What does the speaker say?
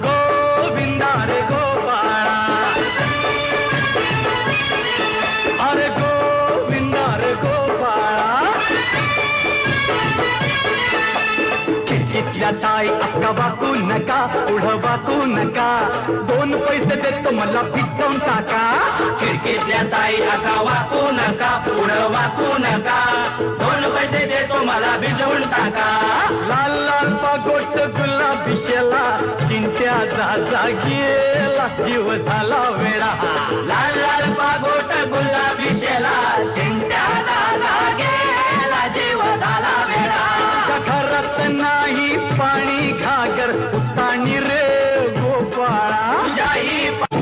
गोविंदा रे गोपाळा अरे गोविंदा रे गोपाळा खिडकीतल्या ताई अक्का वाकू नका पुढं वाकू नका 2 पैसे देतो मला पिटवून टाका खिडकीतल्या ताई अका वाकू नका पुढं वाकू नका 2 पैसे देतो मला भिजवून टाका लाल लाल पागोट गुलाबी शेला चिंट्या जा गेला जीव झाला वेळा लाल